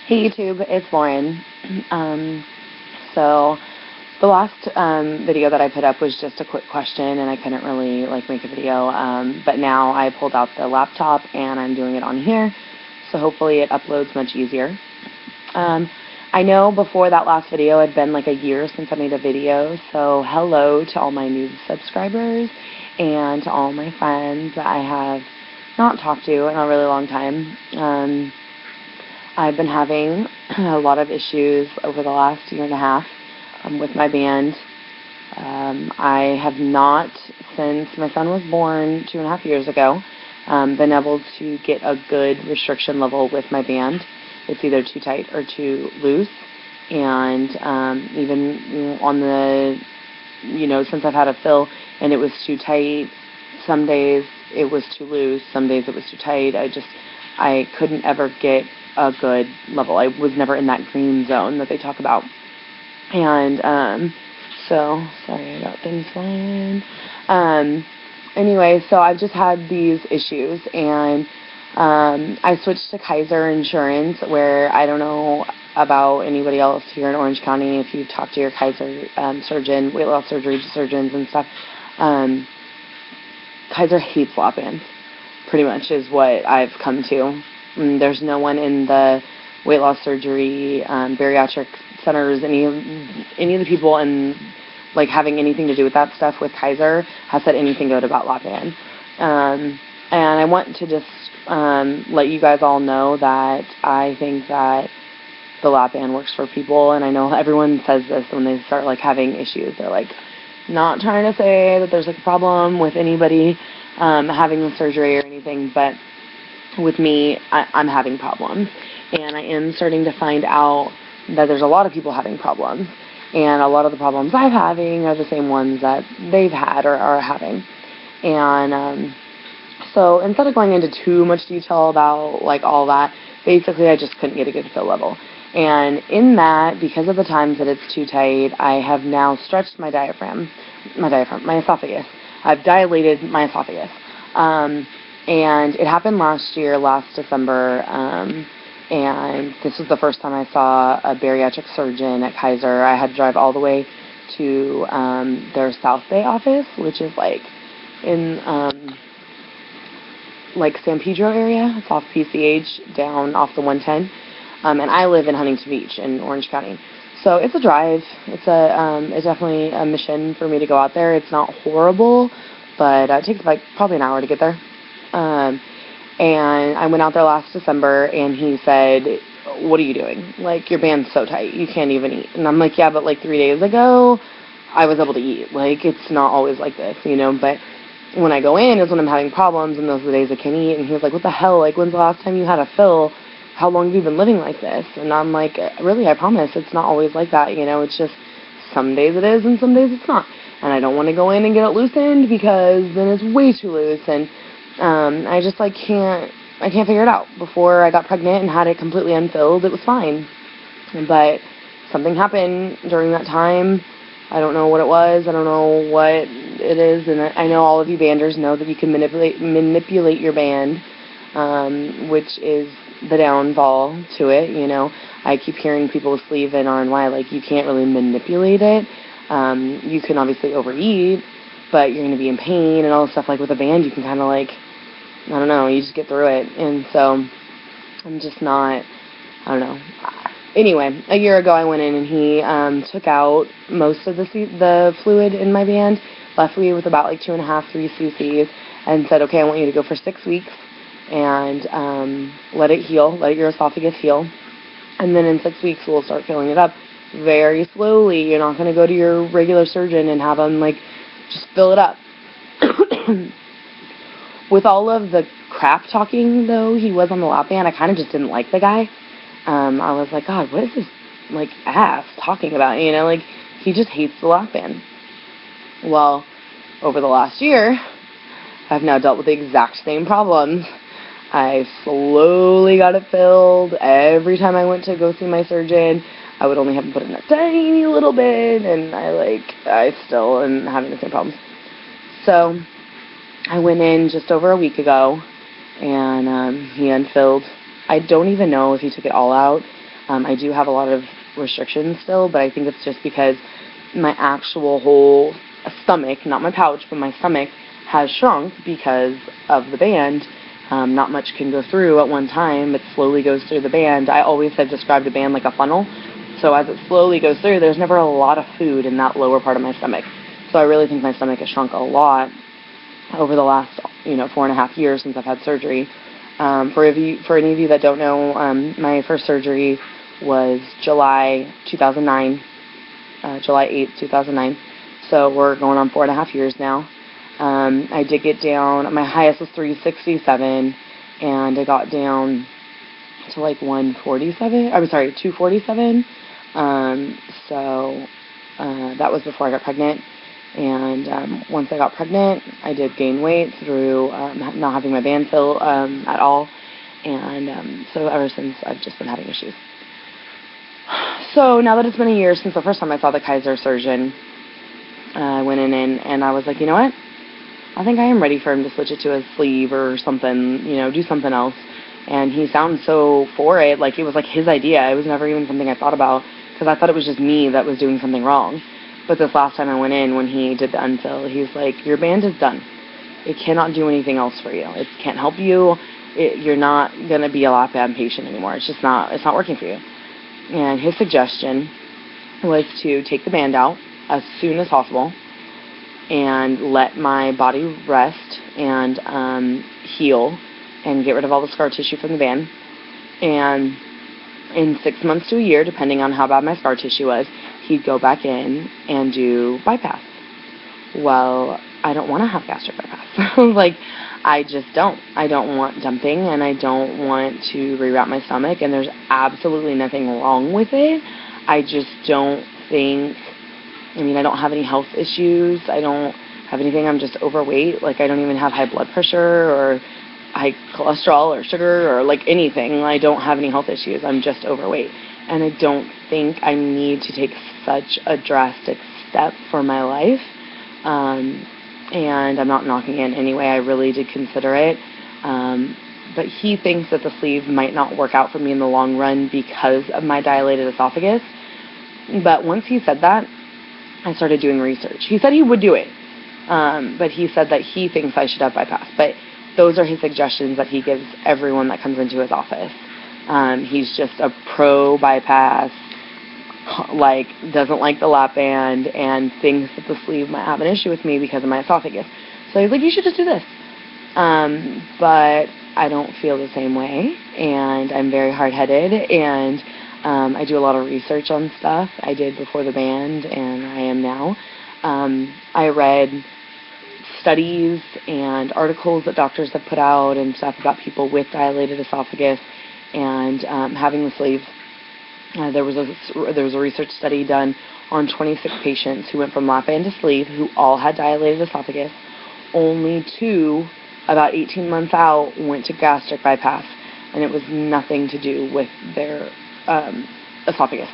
Hey YouTube, it's Lauren. So the last video that I put up was just a quick question, and I couldn't really make a video. But now I pulled out the laptop and I'm doing it on here, so hopefully it uploads much easier. Um, I know before that last video it had been like a year since I made a video, so hello to all my new subscribers and to all my friends that I have not talked to in a really long time. I've been having a lot of issues over the last year and a half with my band. I have not, since my son was born 2.5 years ago, been able to get a good restriction level with my band. It's either too tight or too loose. And even on the, since I've had a fill and it was too tight, some days it was too loose, some days it was too tight. I couldn't ever get a good level. I was never in that green zone that they talk about. And so, sorry, I got things flying. Anyway, so I've just had these issues, and I switched to Kaiser Insurance, where I don't know about anybody else here in Orange County. If you've talked to your Kaiser surgeon, weight loss surgery surgeons and stuff, Kaiser hates lap bands, pretty much is what I've come to. There's no one in the weight loss surgery, bariatric centers, any of the people in having anything to do with that stuff with Kaiser has said anything good about lap band. And I want to just let you guys all know that I think that the lap band works for people, and I know everyone says this when they start having issues. They're not trying to say that there's a problem with anybody having the surgery or anything, but with me, I'm having problems, and I am starting to find out that there's a lot of people having problems, and a lot of the problems I'm having are the same ones that they've had or are having. And so instead of going into too much detail about all that, basically I just couldn't get a good fill level. And in that, because of the times that it's too tight, I have now stretched my esophagus. I've dilated my esophagus. And it happened last December, and this was the first time I saw a bariatric surgeon at Kaiser. I had to drive all the way to their South Bay office, which is in San Pedro area. It's off PCH, down off the 110. And I live in Huntington Beach in Orange County. So it's a drive. It's definitely a mission for me to go out there. It's not horrible, but it takes probably an hour to get there. And I went out there last December, and he said, "What are you doing? Your band's so tight, you can't even eat." And I'm like, "Yeah, but 3 days ago, I was able to eat. It's not always like this, But when I go in is when I'm having problems, and those are the days I can't eat." And he was like, "What the hell? When's the last time you had a fill? How long have you been living like this?" And I'm like, "Really, I promise, it's not always like that, It's just some days it is, and some days it's not. And I don't want to go in and get it loosened, because then it's way too loose, and I just I can't figure it out. Before I got pregnant and had it completely unfilled, it was fine, but something happened during that time. I don't know what it was. I don't know what it is, and I know all of you banders know that you can manipulate your band, which is the downfall to it. I keep hearing people with sleeve and RNY you can't really manipulate it. You can obviously overeat, but you're going to be in pain and all this stuff. With a band, you can kind of I don't know, you just get through it. And so I'm just not, I don't know. Anyway, a year ago I went in, and he took out most of the fluid in my band, left me with about 2.5, 3 cc's, and said, "Okay, I want you to go for 6 weeks and let it heal, let your esophagus heal. And then in 6 weeks we'll start filling it up very slowly. You're not going to go to your regular surgeon and have them just fill it up." With all of the crap talking, though, he was on the lap band, I kind of just didn't like the guy. I was like, "God, what is this, ass talking about?" He just hates the lap band. Well, over the last year, I've now dealt with the exact same problems. I slowly got it filled. Every time I went to go see my surgeon, I would only have to put in a tiny little bit, and I still am having the same problems. So I went in just over a week ago, and he unfilled. I don't even know if he took it all out. I do have a lot of restrictions still, but I think it's just because my actual whole stomach, not my pouch, but my stomach has shrunk because of the band. Not much can go through at one time. It slowly goes through the band. I always have described a band like a funnel. So as it slowly goes through, there's never a lot of food in that lower part of my stomach. So I really think my stomach has shrunk a lot over the last, 4.5 years since I've had surgery. For any of you that don't know, my first surgery was July 2009, July 8th, 2009. So we're going on 4.5 years now. I did get down, my highest was 367, and I got down to like 247. That was before I got pregnant. And once I got pregnant, I did gain weight through not having my band fill at all. And so ever since, I've just been having issues. So now that it's been a year since the first time I saw the Kaiser surgeon, I went in and I was like, you know what? I think I am ready for him to switch it to a sleeve or something, do something else. And he sounded so for it, like it was like his idea. It was never even something I thought about, because I thought it was just me that was doing something wrong. But this last time I went in, when he did the unfill, he's like, your band is done. It cannot do anything else for you. It can't help you. You're not going to be a lap band patient anymore. It's not working for you. And his suggestion was to take the band out as soon as possible and let my body rest and heal and get rid of all the scar tissue from the band. And in 6 months to a year, depending on how bad my scar tissue was, he'd go back in and do bypass. Well, I don't want to have gastric bypass. Like, I just don't. I don't want dumping, and I don't want to reroute my stomach, and there's absolutely nothing wrong with it. I just don't think, I don't have any health issues. I don't have anything. I'm just overweight. Like, I don't even have high blood pressure or high cholesterol or sugar or, like, anything. I don't have any health issues. I'm just overweight. And I don't think I need to take such a drastic step for my life. And I'm not knocking it anyway. I really did consider it. But he thinks that the sleeve might not work out for me in the long run because of my dilated esophagus. But once he said that, I started doing research. He said he would do it, but he said that he thinks I should have bypass. But those are his suggestions that he gives everyone that comes into his office. He's just a pro bypass, like, doesn't like the lap band, and thinks that the sleeve might have an issue with me because of my esophagus. So he's like, you should just do this. But I don't feel the same way, and I'm very hard-headed, and I do a lot of research on stuff. I did before the band, and I am now. I read studies and articles that doctors have put out and stuff about people with dilated esophagus and having the sleeve. There was a research study done on 26 patients who went from lap band to sleeve who all had dilated esophagus. Only 2, about 18 months out, went to gastric bypass, and it was nothing to do with their esophagus.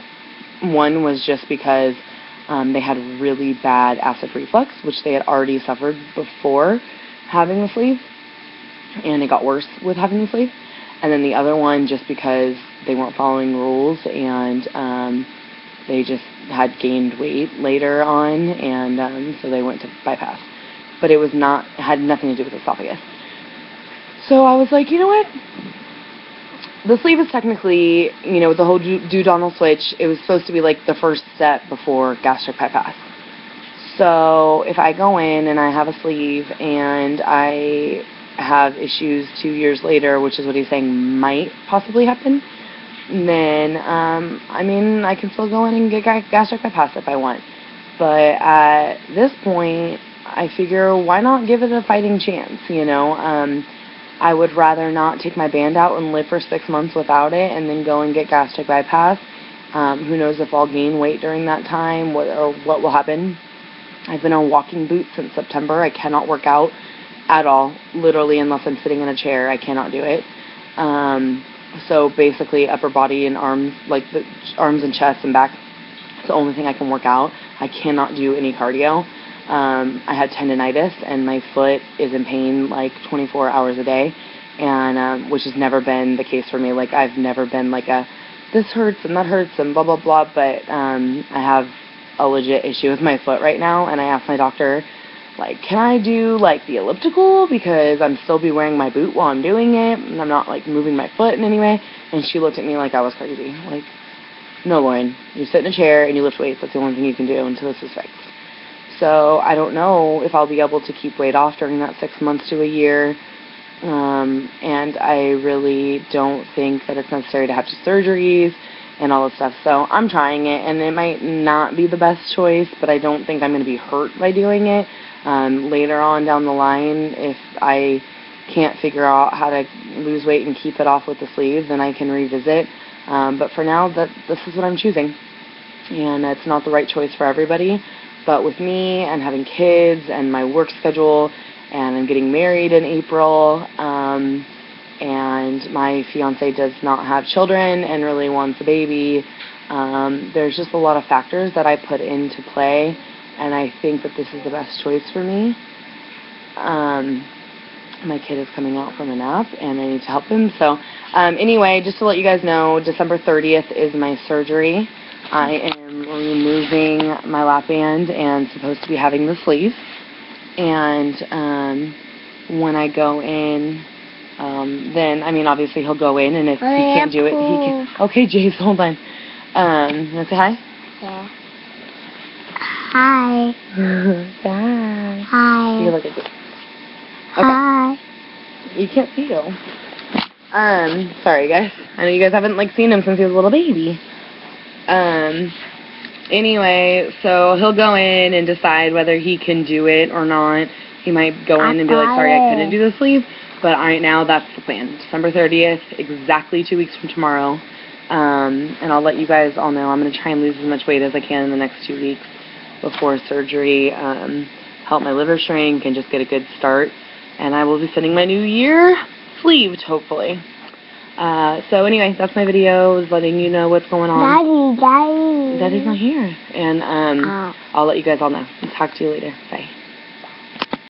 One was just because they had really bad acid reflux, which they had already suffered before having the sleeve, and it got worse with having the sleeve. And then the other one just because they weren't following rules, and they just had gained weight later on, and so they went to bypass. But it had nothing to do with esophagus. So I was like, you know what? The sleeve is technically, the whole duodenal switch, it was supposed to be like the first step before gastric bypass. So if I go in and I have a sleeve and I have issues 2 years later, which is what he's saying might possibly happen, then, I can still go in and get gastric bypass if I want. But at this point, I figure, why not give it a fighting chance, I would rather not take my band out and live for 6 months without it and then go and get gastric bypass. Who knows if I'll gain weight during that time or what will happen. I've been on walking boots since September. I cannot work out at all, literally, unless I'm sitting in a chair. I cannot do it. So basically upper body and arms, like the arms and chest and back, it's the only thing I can work out. I cannot do any cardio. I had tendinitis, and my foot is in pain like 24 hours a day, and which has never been the case for me. Like, I've never been like a this hurts and that hurts and blah, blah, blah, but I have a legit issue with my foot right now, and I asked my doctor, like, can I do, like, the elliptical, because I'm still be wearing my boot while I'm doing it, and I'm not, like, moving my foot in any way, and she looked at me like I was crazy, like, no, Lauren, you sit in a chair and you lift weights, that's the only thing you can do until this is fixed. So I don't know if I'll be able to keep weight off during that 6 months to a year, and I really don't think that it's necessary to have 2 surgeries and all this stuff. So I'm trying it, and it might not be the best choice, but I don't think I'm going to be hurt by doing it. Later on down the line, if I can't figure out how to lose weight and keep it off with the sleeves, then I can revisit. But for now, this is what I'm choosing. And it's not the right choice for everybody. But with me and having kids and my work schedule, and I'm getting married in April, and my fiance does not have children and really wants a baby, there's just a lot of factors that I put into play, and I think that this is the best choice for me. My kid is coming out from a nap, and I need to help him. So anyway, just to let you guys know, December 30th is my surgery. I am removing my lap band and supposed to be having the sleeve. And when I go in, then, I mean, obviously he'll go in, and if he can't do it, he can... Okay, Jace, hold on. You want to say hi? Yeah. Hi. Hi. Hi. You look at this. Okay. Hi. You can't see you. Sorry, guys. I know you guys haven't, like, seen him since he was a little baby. Anyway, so he'll go in and decide whether he can do it or not. He might go in and be like, sorry, I couldn't do the sleeve. But right now, that's the plan. December 30th, exactly 2 weeks from tomorrow. And I'll let you guys all know I'm going to try and lose as much weight as I can in the next 2 weeks before surgery. Help my liver shrink and just get a good start. And I will be spending my new year sleeved, hopefully. So anyway, that's my video, letting you know what's going on. Daddy. Daddy's not here. And I'll let you guys all know. Talk to you later. Bye.